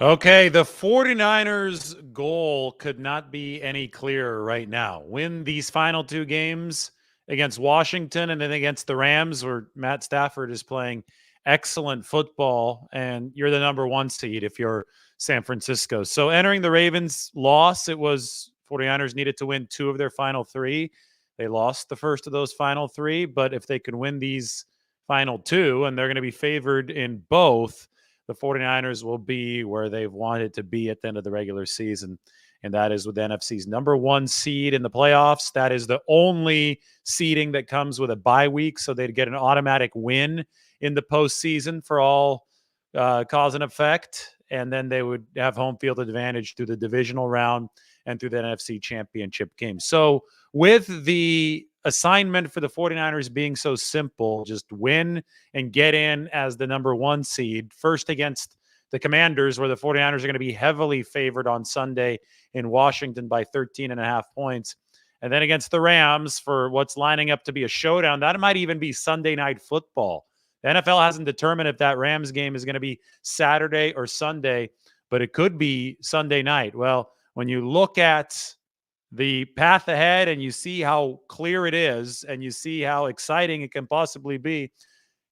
Okay, the 49ers' goal could not be any clearer right now. Win these final two games against Washington and then against the Rams, where Matt Stafford is playing excellent football, and you're the number one seed if you're San Francisco. So entering the Ravens' loss, it was 49ers needed to win two of their final three. They lost the first of those final three, but if they can win these final two, and they're going to be favored in both, the 49ers will be where they've wanted to be at the end of the regular season. And that is with the NFC's number one seed in the playoffs. That is the only seeding that comes with a bye week. So they'd get an automatic win in the postseason for all cause and effect. And then they would have home field advantage through the divisional round and through the NFC championship game. So with the assignment for the 49ers being so simple, just win and get in as the number one seed, first against the Commanders, where the 49ers are going to be heavily favored on Sunday in Washington by 13 and a half points. And then against the Rams for what's lining up to be a showdown. That might even be Sunday Night Football. The NFL hasn't determined if that Rams game is going to be Saturday or Sunday, but it could be Sunday night. Well, when you look at the path ahead and you see how clear it is and you see how exciting it can possibly be,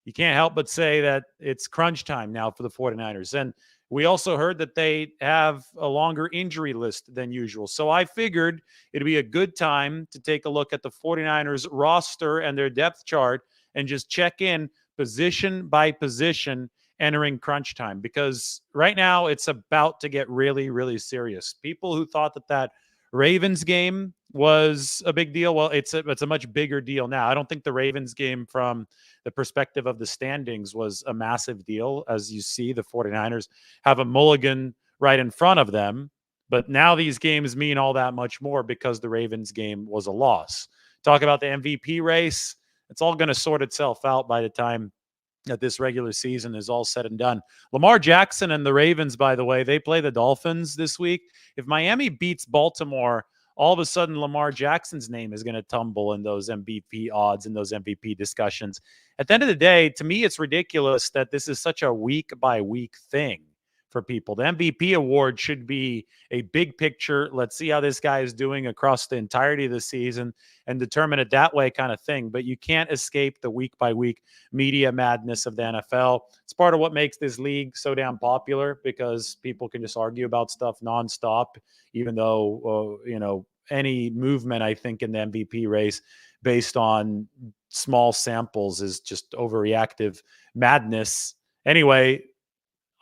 you can't help but say that it's crunch time now for the 49ers. And we also heard that they have a longer injury list than usual. So I figured it'd be a good time to take a look at the 49ers roster and their depth chart and just check in position by position entering crunch time, because right now it's about to get really, really serious. People who thought that Ravens game was a big deal, well, it's a much bigger deal now. I don't think the Ravens game from the perspective of the standings was a massive deal. As you see, the 49ers have a mulligan right in front of them, but now these games mean all that much more because the Ravens game was a loss. Talk about the MVP race. It's all going to sort itself out by the time that this regular season is all said and done. Lamar Jackson and the Ravens, by the way, they play the Dolphins this week. If Miami beats Baltimore, all of a sudden Lamar Jackson's name is going to tumble in those MVP odds and those MVP discussions. At the end of the day, to me, it's ridiculous that this is such a week by week thing for people. The MVP award should be a big picture. Let's see how this guy is doing across the entirety of the season and determine it that way kind of thing. But you can't escape the week by week media madness of the NFL. It's part of what makes this league so damn popular, because people can just argue about stuff nonstop, even though, any movement, I think, in the MVP race based on small samples is just overreactive madness. Anyway,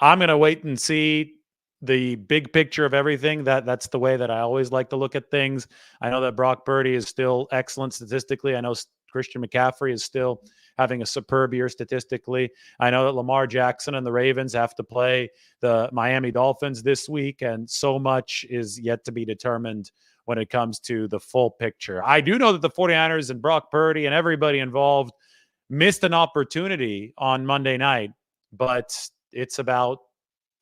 I'm going to wait and see the big picture of everything. That's the way that I always like to look at things. I know that Brock Purdy is still excellent statistically. I know Christian McCaffrey is still having a superb year statistically. I know that Lamar Jackson and the Ravens have to play the Miami Dolphins this week, and so much is yet to be determined when it comes to the full picture. I do know that the 49ers and Brock Purdy and everybody involved missed an opportunity on Monday night, but it's about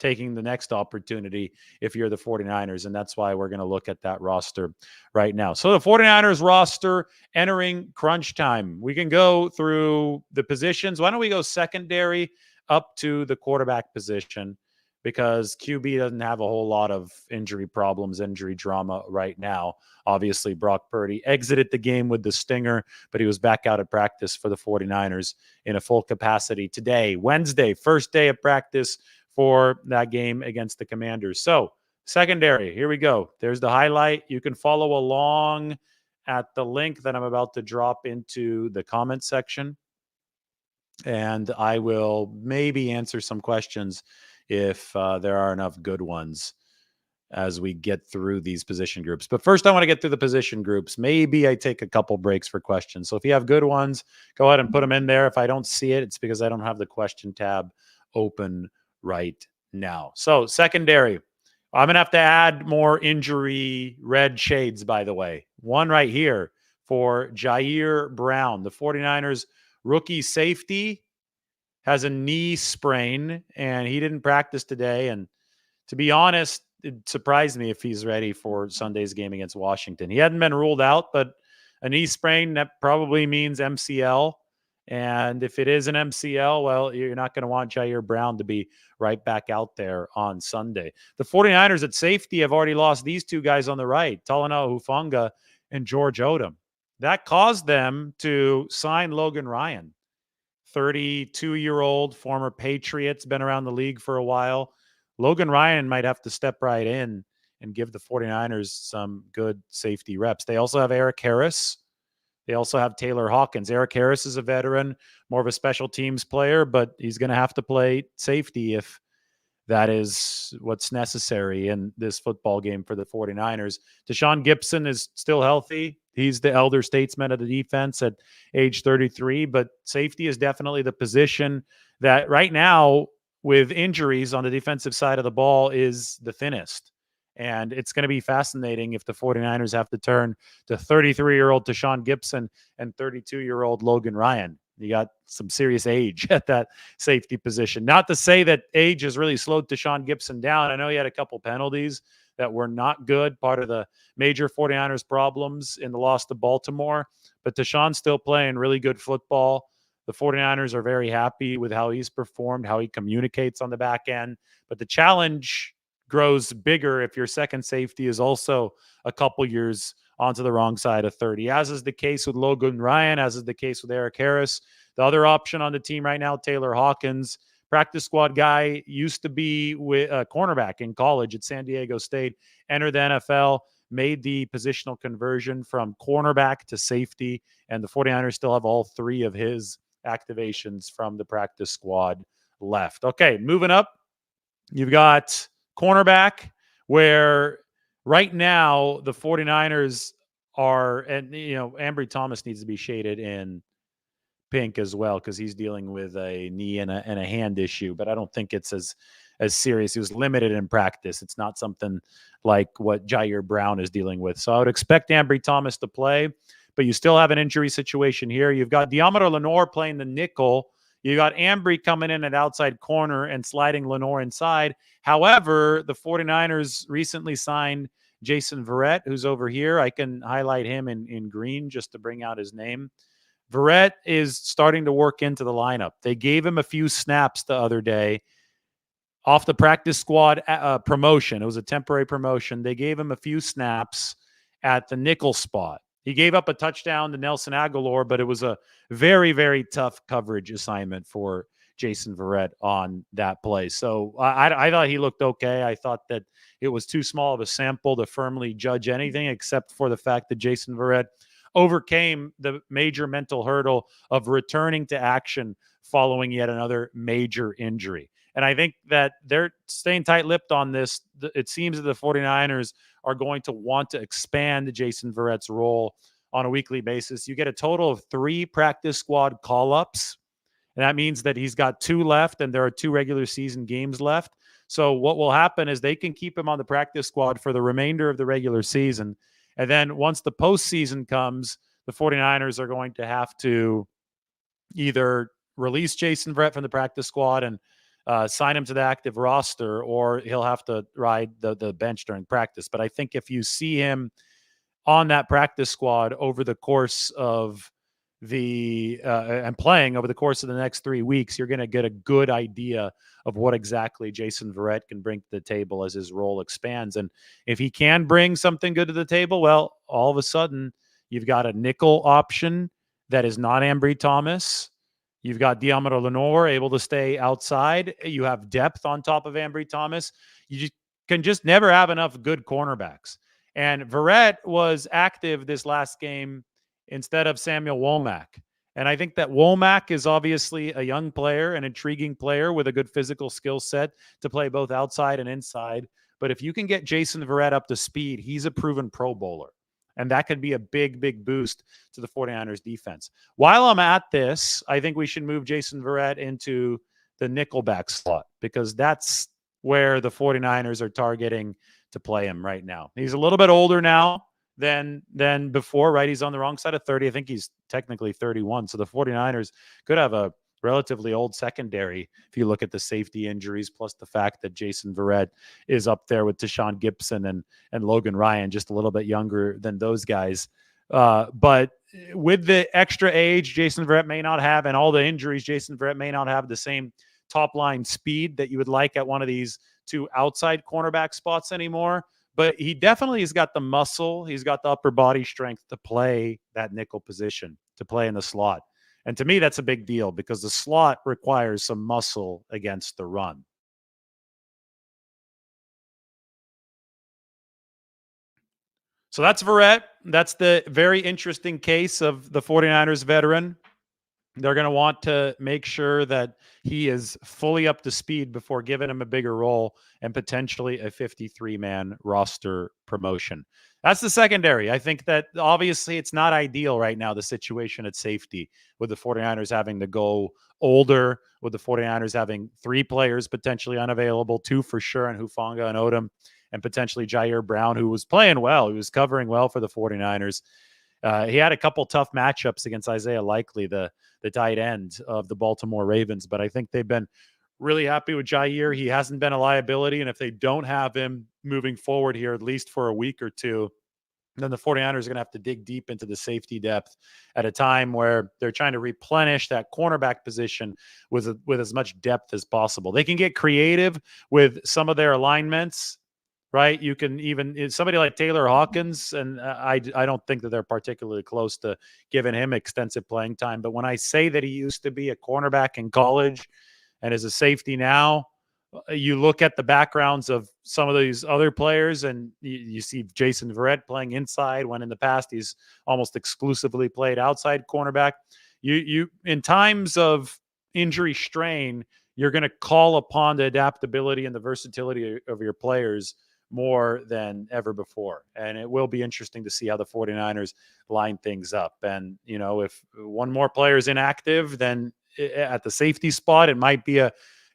taking the next opportunity if you're the 49ers. And that's why we're going to look at that roster right now. So the 49ers roster entering crunch time. We can go through the positions. Why don't we go secondary up to the quarterback position? Because QB doesn't have a whole lot of injury problems, injury drama right now. Obviously, Brock Purdy exited the game with the stinger, but he was back out at practice for the 49ers in a full capacity today, Wednesday, first day of practice for that game against the Commanders. So, secondary, here we go. There's the highlight. You can follow along at the link that I'm about to drop into the comment section, and I will maybe answer some questions if there are enough good ones as we get through these position groups. But first, I want to get through the position groups. Maybe I take a couple breaks for questions. So if you have good ones, go ahead and put them in there. If I don't see it, it's because I don't have the question tab open right now. So secondary, I'm going to have to add more injury red shades, by the way. One right here for Jair Brown, the 49ers rookie safety, has a knee sprain, and he didn't practice today. And to be honest, it surprised me if he's ready for Sunday's game against Washington. He hadn't been ruled out, but a knee sprain, that probably means MCL. And if it is an MCL, well, you're not going to want Jair Brown to be right back out there on Sunday. The 49ers at safety have already lost these two guys on the right, Talanoa Hufanga and George Odom. That caused them to sign Logan Ryan, 32-year-old former Patriots, been around the league for a while. Logan Ryan might have to step right in and give the 49ers some good safety reps. They also have Eric Harris. They also have Taylor Hawkins. Eric Harris is a veteran, more of a special teams player, but he's going to have to play safety if that is what's necessary in this football game for the 49ers. Deshaun Gibson is still healthy. He's the elder statesman of the defense at age 33, but safety is definitely the position that right now, with injuries on the defensive side of the ball, is the thinnest. And it's going to be fascinating if the 49ers have to turn to 33-year-old Deshaun Gibson and 32-year-old Logan Ryan. You got some serious age at that safety position. Not to say that age has really slowed Deshaun Gibson down. I know he had a couple penalties that were not good, part of the major 49ers problems in the loss to Baltimore. But Deshaun's still playing really good football. The 49ers are very happy with how he's performed, how he communicates on the back end. But the challenge grows bigger if your second safety is also a couple years onto the wrong side of 30, as is the case with Logan Ryan, as is the case with Eric Harris. The other option on the team right now, Taylor Hawkins, practice squad guy, used to be with a cornerback in college at San Diego State, entered the NFL, made the positional conversion from cornerback to safety, and the 49ers still have all three of his activations from the practice squad left. Okay, moving up, you've got cornerback, where right now the 49ers are, and Ambry Thomas needs to be shaded in pink as well because he's dealing with a knee and a hand issue, but I don't think it's as serious. He was limited in practice. It's not something like what Jair Brown is dealing with. So I would expect Ambry Thomas to play, but you still have an injury situation here. You've got Deommodore Lenoir playing the nickel. You got Ambry coming in at outside corner and sliding Lenoir inside. However, the 49ers recently signed Jason Verrett, who's over here. I can highlight him in green just to bring out his name. Verrett is starting to work into the lineup. They gave him a few snaps the other day off the practice squad promotion. It was a temporary promotion. They gave him a few snaps at the nickel spot. He gave up a touchdown to Nelson Aguilar, but it was a very, very tough coverage assignment for Jason Verrett on that play. So I thought he looked okay. I thought that it was too small of a sample to firmly judge anything, except for the fact that Jason Verrett overcame the major mental hurdle of returning to action following yet another major injury. And I think that they're staying tight-lipped on this. It seems that the 49ers are going to want to expand Jason Verrett's role on a weekly basis. You get a total of 3 practice squad call-ups, and that means that he's got 2 left, and there are 2 regular season games left. So what will happen is they can keep him on the practice squad for the remainder of the regular season. And then once the postseason comes, the 49ers are going to have to either release Jason Verrett from the practice squad and sign him to the active roster, or he'll have to ride the bench during practice. But I think if you see him on that practice squad over the course of and playing over the course of the next 3 weeks, you're going to get a good idea of what exactly Jason Verrett can bring to the table as his role expands. And if he can bring something good to the table, well, all of a sudden you've got a nickel option that is not Ambry Thomas. You've got Deommodore Lenoir able to stay outside. You have depth on top of Ambry Thomas. You can just never have enough good cornerbacks. And Verrett was active this last game instead of Samuel Womack. And I think that Womack is obviously a young player, an intriguing player with a good physical skill set to play both outside and inside. But if you can get Jason Verrett up to speed, he's a proven Pro Bowler. And that could be a big, big boost to the 49ers defense. While I'm at this, I think we should move Jason Verrett into the nickelback slot because that's where the 49ers are targeting to play him right now. He's a little bit older now than before, right? He's on the wrong side of 30. I think he's technically 31. So the 49ers could have a relatively old secondary if you look at the safety injuries, plus the fact that Jason Verrett is up there with Deshaun Gibson and Logan Ryan, just a little bit younger than those guys. But with the extra age, Jason Verrett may not have, and all the injuries, Jason Verrett may not have the same top line speed that you would like at one of these two outside cornerback spots anymore. But he definitely has got the muscle. He's got the upper body strength to play that nickel position, to play in the slot. And to me, that's a big deal because the slot requires some muscle against the run. So that's Verrett. That's the very interesting case of the 49ers veteran. They're going to want to make sure that he is fully up to speed before giving him a bigger role and potentially a 53-man roster promotion. That's the secondary. I think that obviously it's not ideal right now, the situation at safety, with the 49ers having to go older, with the 49ers having three players potentially unavailable, two for sure, and Hufanga and Odom, and potentially Jair Brown, who was playing well. He was covering well for the 49ers. He had a couple tough matchups against Isaiah Likely, the tight end of the Baltimore Ravens, but I think they've been really happy with Jair. He hasn't been a liability, and if they don't have him moving forward here, at least for a week or two, then the 49ers are going to have to dig deep into the safety depth at a time where they're trying to replenish that cornerback position with as much depth as possible. They can get creative with some of their alignments, right? You can even somebody like Taylor Hawkins, and I don't think that they're particularly close to giving him extensive playing time. But when I say that he used to be a cornerback in college and is a safety now, you look at the backgrounds of some of these other players, and you see Jason Verrett playing inside when in the past he's almost exclusively played outside cornerback. You in times of injury strain, you're going to call upon the adaptability and the versatility of your players more than ever before. And it will be interesting to see how the 49ers line things up. And, you know, if one more player is inactive, then at the safety spot, it might be a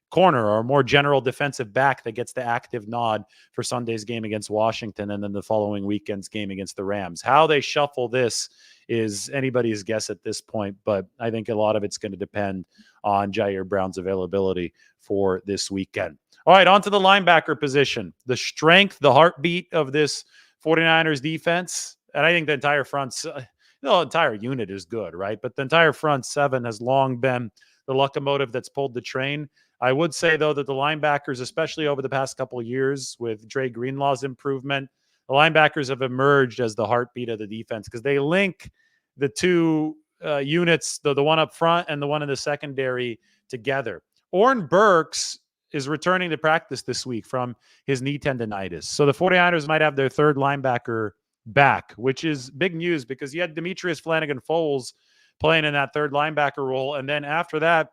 corner or a more general defensive back that gets the active nod for Sunday's game against Washington and then the following weekend's game against the Rams. How they shuffle this is anybody's guess at this point, but I think a lot of it's going to depend on Jair Brown's availability for this weekend. All right, on to the linebacker position. The strength, the heartbeat of this 49ers defense, and I think the entire the entire unit is good, right? But the entire front seven has long been the locomotive that's pulled the train. I would say, though, that the linebackers, especially over the past couple of years with Dre Greenlaw's improvement, the linebackers have emerged as the heartbeat of the defense because they link the two units, the one up front and the one in the secondary, together. Oren Burks is returning to practice this week from his knee tendonitis. So the 49ers might have their third linebacker back, which is big news because you had Demetrius Flanagan-Foles playing in that third linebacker role. And then after that,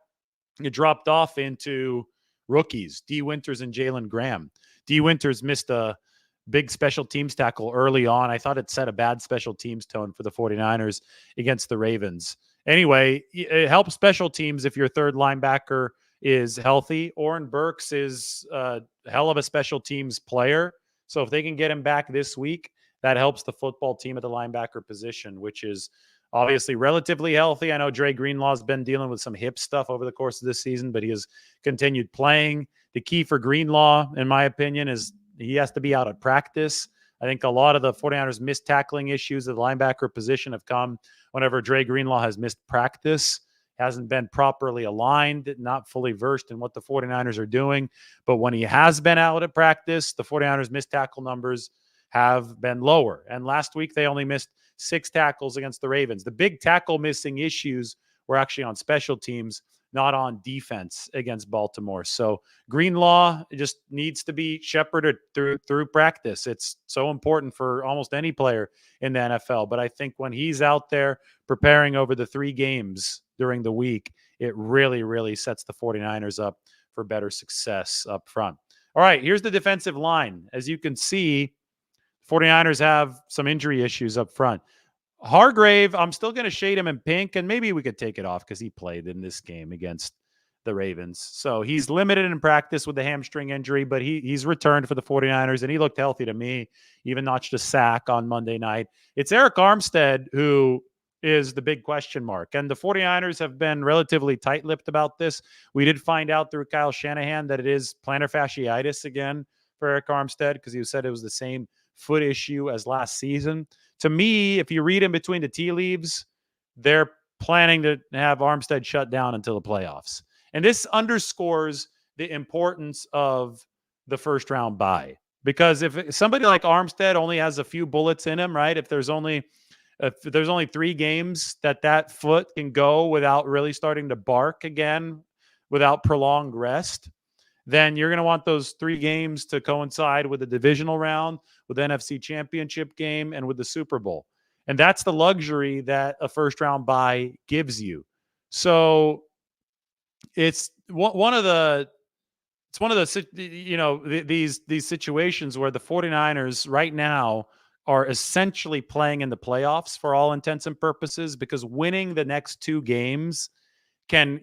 it dropped off into rookies, D. Winters and Jalen Graham. D. Winters missed a big special teams tackle early on. I thought it set a bad special teams tone for the 49ers against the Ravens. Anyway, it helps special teams if your third linebacker is healthy. Oren Burks is a hell of a special teams player. So if they can get him back this week, that helps the football team at the linebacker position, which is obviously relatively healthy. I know Dre Greenlaw's been dealing with some hip stuff over the course of this season, but he has continued playing. The key for Greenlaw, in my opinion, is he has to be out at practice. I think a lot of the 49ers missed tackling issues at the linebacker position have come whenever Dre Greenlaw has missed practice, hasn't been properly aligned, not fully versed in what the 49ers are doing. But when he has been out at practice, the 49ers missed tackle numbers have been lower. And last week, they only missed 6 tackles against the Ravens. The big tackle missing issues were actually on special teams, not on defense against Baltimore. So Greenlaw just needs to be shepherded through practice. It's so important for almost any player in the NFL. But I think when he's out there preparing over the 3 games during the week, it really, really sets the 49ers up for better success up front. All right, here's the defensive line. As you can see, 49ers have some injury issues up front. Hargrave, I'm still going to shade him in pink, and maybe we could take it off because he played in this game against the Ravens. So he's limited in practice with the hamstring injury, but he's returned for the 49ers, and he looked healthy to me, even notched a sack on Monday night. It's Eric Armstead who is the big question mark, and the 49ers have been relatively tight-lipped about this. We did find out through Kyle Shanahan that it is plantar fasciitis again for Eric Armstead because he said it was the same foot issue as last season. To me, if you read in between the tea leaves, they're planning to have Armstead shut down until the playoffs. And this underscores the importance of the first round bye. Because if somebody like Armstead only has a few bullets in him, right? If there's only 3 games that foot can go without really starting to bark again, without prolonged rest, then you're going to want those 3 games to coincide with the divisional round, with the NFC Championship game, and with the Super Bowl. And that's the luxury that a first round bye gives you. So it's one of the these situations where the 49ers right now are essentially playing in the playoffs for all intents and purposes, because winning the next 2 games can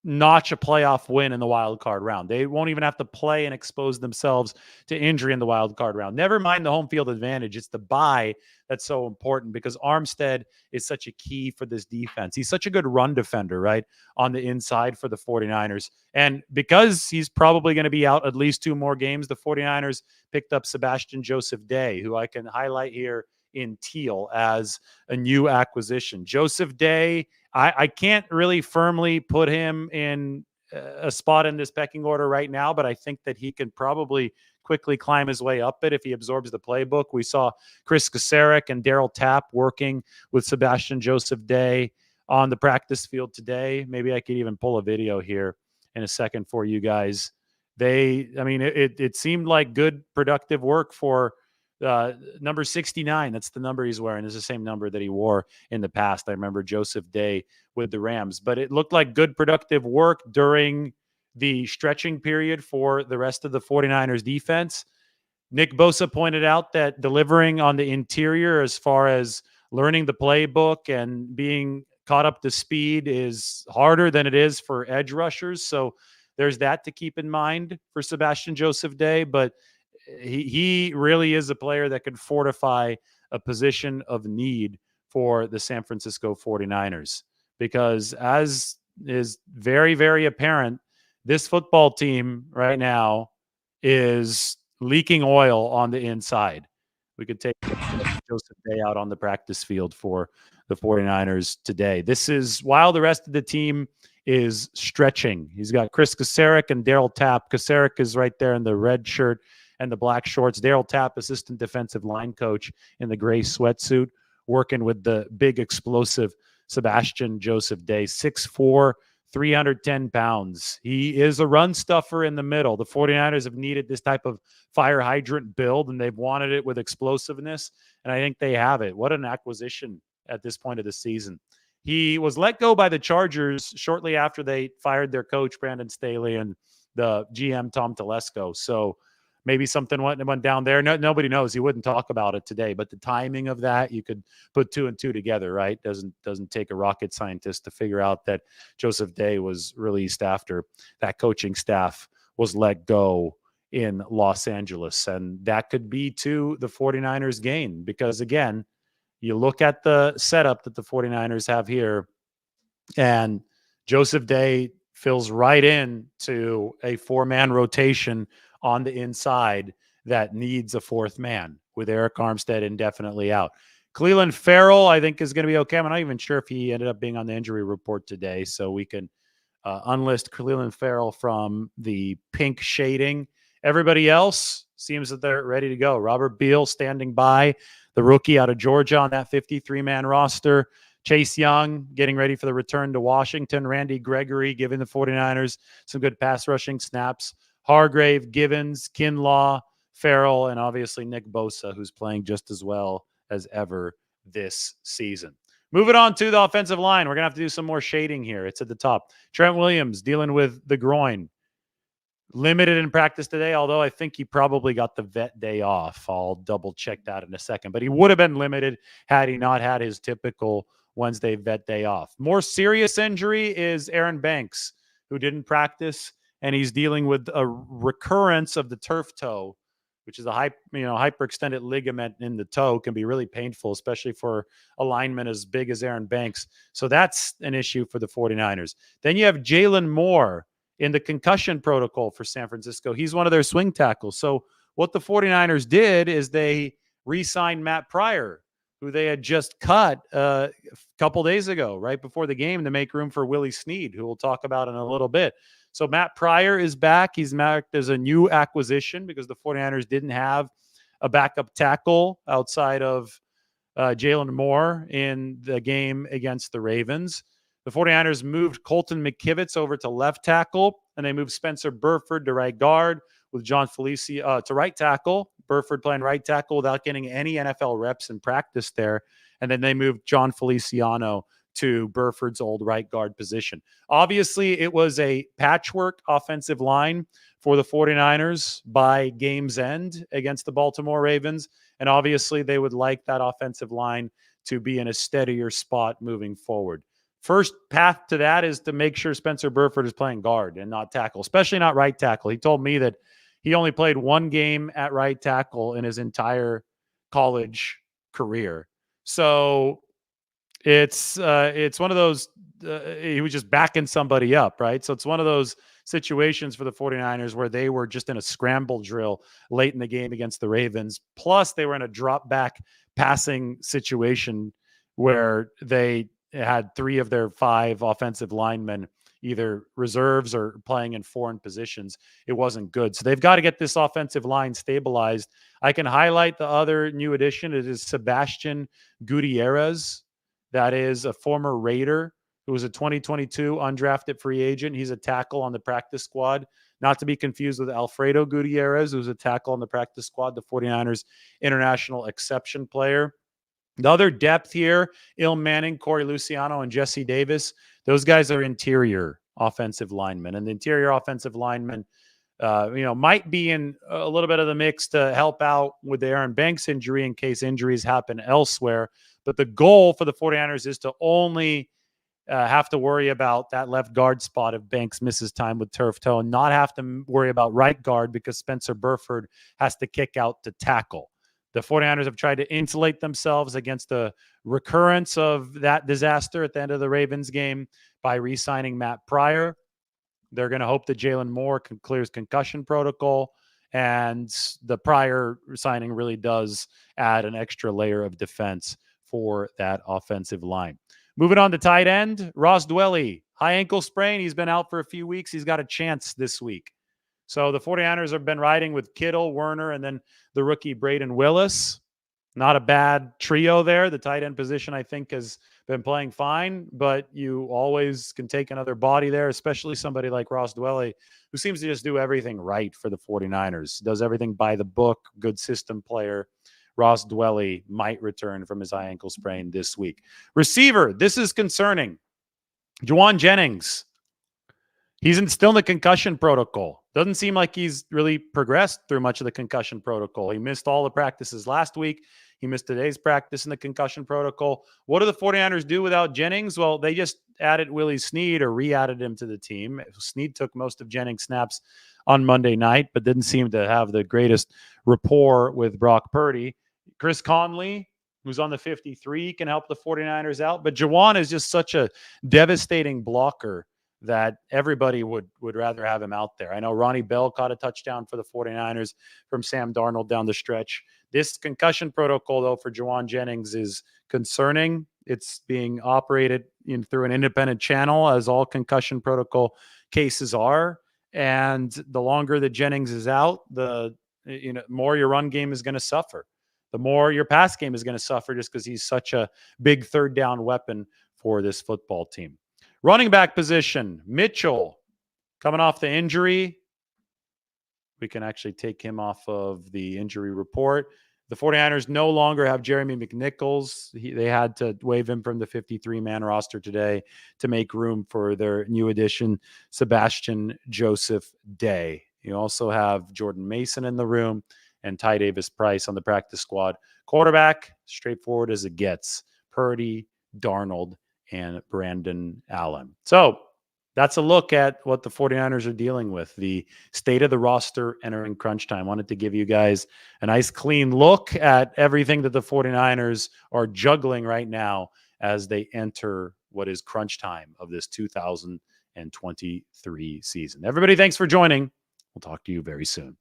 notch a playoff win in the wild card round. They won't even have to play and expose themselves to injury in the wild card round. Never mind the home field advantage. It's the bye that's so important, because Armstead is such a key for this defense. He's such a good run defender, right, on the inside for the 49ers. And because he's probably going to be out at least 2 more games, the 49ers picked up Sebastian Joseph Day, who I can highlight here in teal as a new acquisition. Joseph Day, I can't really firmly put him in a spot in this pecking order right now, but I think that he can probably quickly climb his way up it if he absorbs the playbook. We saw Chris Kasarik and Daryl Tapp working with Sebastian Joseph Day on the practice field today. Maybe I could even pull a video here in a second for you guys. It seemed like good, productive work for number 69. That's the number he's wearing. It's the same number that he wore in the past. I remember Joseph Day with the Rams, but it looked like good, productive work during the stretching period for the rest of the 49ers defense. Nick Bosa pointed out that delivering on the interior as far as learning the playbook and being caught up to speed is harder than it is for edge rushers. So there's that to keep in mind for Sebastian Joseph Day, but he really is a player that could fortify a position of need for the San Francisco 49ers, because as is very, very apparent, this football team right now is leaking oil on the inside. We could take Joseph Day out on the practice field for the 49ers today. This is while the rest of the team is stretching. He's got Chris Kasarik and Daryl Tapp. Kasarik is right there in the red shirt and the black shorts. Daryl Tapp, assistant defensive line coach, in the gray sweatsuit, working with the big explosive Sebastian Joseph Day, 6'4", 310 pounds. He is a run stuffer in the middle. The 49ers have needed this type of fire hydrant build, and they've wanted it with explosiveness, and I think they have it. What an acquisition at this point of the season. He was let go by the Chargers shortly after they fired their coach, Brandon Staley, and the GM, Tom Telesco. So maybe something went down there. Nobody knows. He wouldn't talk about it today, but the timing of that, you could put 2 and 2 together, right? Doesn't take a rocket scientist to figure out that Joseph Day was released after that coaching staff was let go in Los Angeles. And that could be to the 49ers gain, because again, you look at the setup that the 49ers have here, and Joseph Day fills right in to a 4-man rotation on the inside that needs a 4th man, with Eric Armstead indefinitely out. Cleveland Farrell, I think, is going to be okay. I'm not even sure if he ended up being on the injury report today, so we can unlist Cleveland Farrell from the pink shading. Everybody else seems that they're ready to go. Robert Beal standing by, the rookie out of Georgia on that 53-man roster. Chase Young getting ready for the return to Washington. Randy Gregory giving the 49ers some good pass rushing snaps. Hargrave, Givens, Kinlaw, Farrell, and obviously Nick Bosa, who's playing just as well as ever this season. Moving on to the offensive line. We're going to have to do some more shading here. It's at the top. Trent Williams dealing with the groin. Limited in practice today, although I think he probably got the vet day off. I'll double check that in a second. But he would have been limited had he not had his typical Wednesday vet day off. More serious injury is Aaron Banks, who didn't practice, and he's dealing with a recurrence of the turf toe, which is a hyperextended ligament in the toe. Can be really painful, especially for a lineman as big as Aaron Banks. So that's an issue for the 49ers. Then you have Jalen Moore in the concussion protocol for San Francisco. He's one of their swing tackles. So what the 49ers did is they re-signed Matt Pryor, who they had just cut a couple days ago, right before the game, to make room for Willie Snead, who we'll talk about in a little bit. So Matt Pryor is back. He's marked as a new acquisition because the 49ers didn't have a backup tackle outside of Jalen Moore in the game against the Ravens. The 49ers moved Colton McKivitz over to left tackle, and they moved Spencer Burford to right guard with John Felici to right tackle. Burford playing right tackle without getting any NFL reps in practice there. And then they moved John Feliciano to Burford's old right guard position. Obviously, it was a patchwork offensive line for the 49ers by game's end against the Baltimore Ravens. And obviously, they would like that offensive line to be in a steadier spot moving forward. First path to that is to make sure Spencer Burford is playing guard and not tackle, especially not right tackle. He told me that he only played one game at right tackle in his entire college career. So it's one of those, he was just backing somebody up, right? So it's one of those situations for the 49ers where they were just in a scramble drill late in the game against the Ravens. Plus, they were in a drop back passing situation where they had 3 of their 5 offensive linemen either reserves or playing in foreign positions. It wasn't good. So they've got to get this offensive line stabilized. I can highlight the other new addition. It is Sebastian Gutierrez. That is a former Raider who was a 2022 undrafted free agent. He's a tackle on the practice squad, not to be confused with Alfredo Gutierrez, who's a tackle on the practice squad, the 49ers international exception player. The other depth here, Il Manning, Corey Luciano, and Jesse Davis, those guys are interior offensive linemen. And the interior offensive linemen, might be in a little bit of the mix to help out with the Aaron Banks injury in case injuries happen elsewhere. But the goal for the 49ers is to only have to worry about that left guard spot if Banks misses time with turf toe, and not have to worry about right guard because Spencer Burford has to kick out to tackle. The 49ers have tried to insulate themselves against the recurrence of that disaster at the end of the Ravens game by re-signing Matt Pryor. They're going to hope that Jalen Moore clears concussion protocol, and the Pryor signing really does add an extra layer of defense for that offensive line. Moving on to tight end, Ross Dwelley, high ankle sprain. He's been out for a few weeks. He's got a chance this week. So the 49ers have been riding with Kittle, Werner, and then the rookie Braden Willis. Not a bad trio there. The tight end position, I think, has been playing fine, but you always can take another body there, especially somebody like Ross Dwelley, who seems to just do everything right for the 49ers. Does everything by the book, good system player. Ross Dwelley might return from his high ankle sprain this week. Receiver, this is concerning. Juwan Jennings. He's still in the concussion protocol. Doesn't seem like he's really progressed through much of the concussion protocol. He missed all the practices last week. He missed today's practice in the concussion protocol. What do the 49ers do without Jennings? Well, they just added Willie Snead, or re-added him to the team. Snead took most of Jennings' snaps on Monday night, but didn't seem to have the greatest rapport with Brock Purdy. Chris Conley, who's on the 53, can help the 49ers out. But Juwan is just such a devastating blocker that everybody would rather have him out there. I know Ronnie Bell caught a touchdown for the 49ers from Sam Darnold down the stretch. This concussion protocol, though, for Juwan Jennings is concerning. It's being operated through an independent channel, as all concussion protocol cases are. And the longer that Jennings is out, the more your run game is going to suffer. The more your pass game is going to suffer, just because he's such a big third down weapon for this football team. Running back position, Mitchell coming off the injury. We can actually take him off of the injury report. The 49ers no longer have Jeremy McNichols. They had to waive him from the 53-man roster today to make room for their new addition, Sebastian Joseph Day. You also have Jordan Mason in the room and Ty Davis Price on the practice squad. Quarterback, straightforward as it gets. Purdy, Darnold, and Brandon Allen. So that's a look at what the 49ers are dealing with, the state of the roster entering crunch time. Wanted to give you guys a nice clean look at everything that the 49ers are juggling right now as they enter what is crunch time of this 2023 season. Everybody, thanks for joining. We'll talk to you very soon.